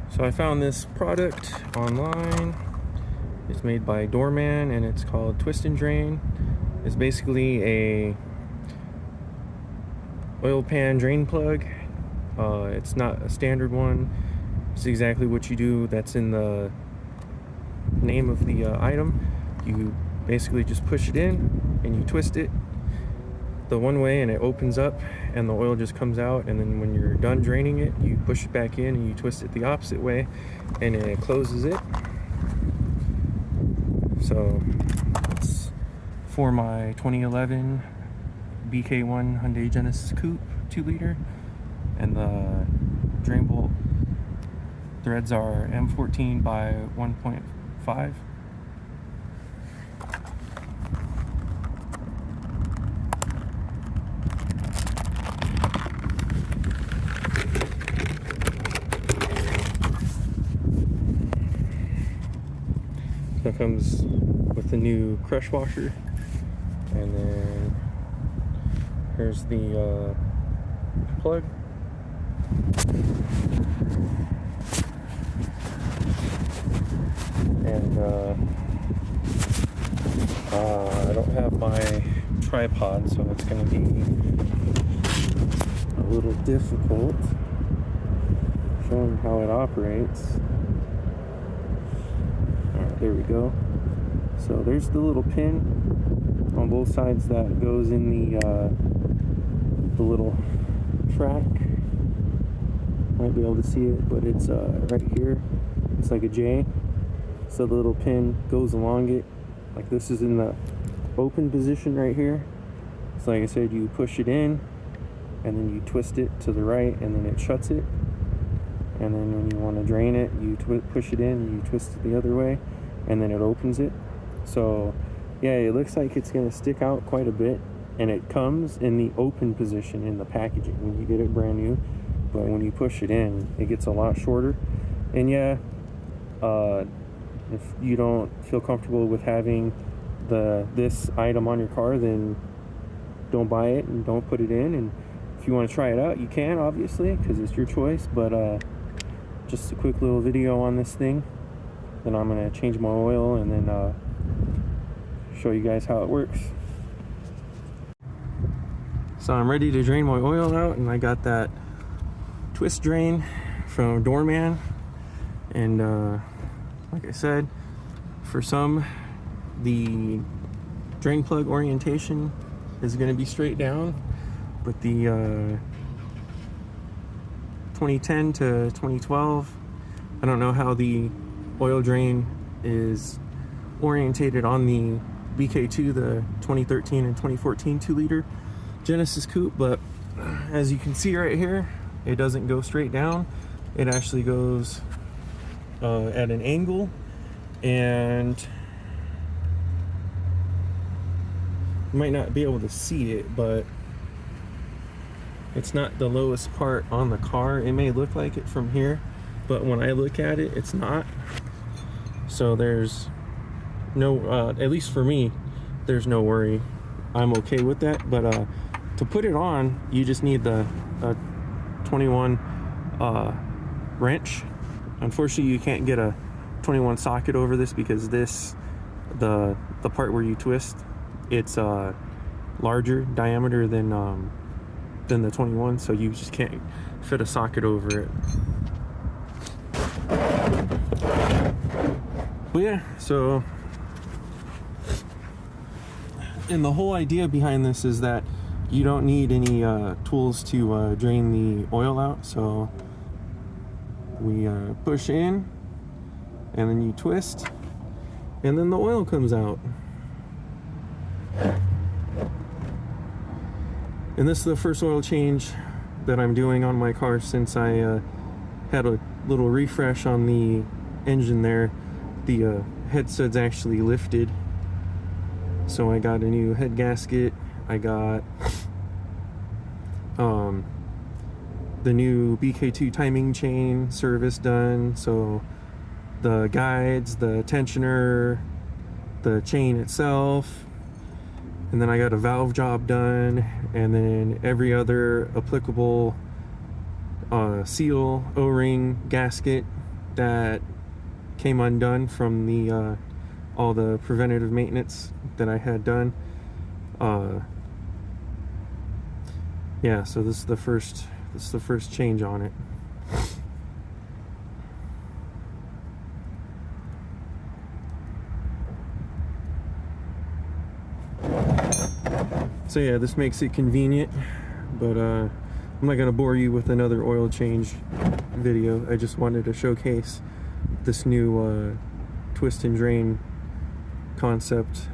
So I found this product online. It's made by Dorman and it's called Twist and Drain. It's basically a oil pan drain plug. It's not a standard one. It's exactly what you do that's in the name of the item. You basically just push it in and you twist it the one way and it opens up and the oil just comes out, and then when you're done draining it, you push it back in and you twist it the opposite way and it closes it. So it's for my 2011 bk1 Hyundai Genesis coupe 2-liter, and the drain bolt threads are m14-1.5. So it comes with the new crush washer, and then here's the plug. And I don't have my tripod, so it's going to be a little difficult showing how it operates. Alright, there we go. So there's the little pin on both sides that goes in the little track. Might be able to see it, but it's right here. It's like a J. So the little pin goes along it. Like this is in the open position right here. So like I said, you push it in and then you twist it to the right and then it shuts it. And then when you want to drain it, you push it in and you twist it the other way and then it opens it. So yeah, it looks like it's going to stick out quite a bit, and it comes in the open position in the packaging when you get it brand new. But when you push it in, it gets a lot shorter. And yeah, if you don't feel comfortable with having this item on your car, then don't buy it and don't put it in. And if you want to try it out, you can, obviously, because it's your choice. But just a quick little video on this thing. Then I'm going to change my oil and then show you guys how it works. So I'm ready to drain my oil out, and I got that twist drain from Dorman. And like I said, for some, the drain plug orientation is going to be straight down, but the 2010 to 2012, I don't know how the oil drain is orientated on the bk2, the 2013 and 2014 2-liter Genesis coupe, but as you can see right here, it doesn't go straight down. It actually goes at an angle, and you might not be able to see it, but it's not the lowest part on the car. It may look like it from here, but when I look at it, it's not. So there's no, at least for me, there's no worry. I'm okay with that. But to put it on, you just need the 21 wrench. Unfortunately, you can't get a 21 socket over this because this, the part where you twist, it's larger diameter than the 21, so you just can't fit a socket over it. But yeah, so, and the whole idea behind this is that you don't need any tools to drain the oil out. So we push in and then you twist and then the oil comes out. And this is the first oil change that I'm doing on my car since I had a little refresh on the engine there. The head stud's actually lifted, so I got a new head gasket. I got the new bk2 timing chain service done, so the guides, the tensioner, the chain itself, and then I got a valve job done, and then every other applicable seal, O-ring, gasket that came undone from the all the preventative maintenance that I had done. Yeah, so this is the first change on it. So yeah, this makes it convenient, but I'm not gonna bore you with another oil change video. I just wanted to showcase this new twist and drain concept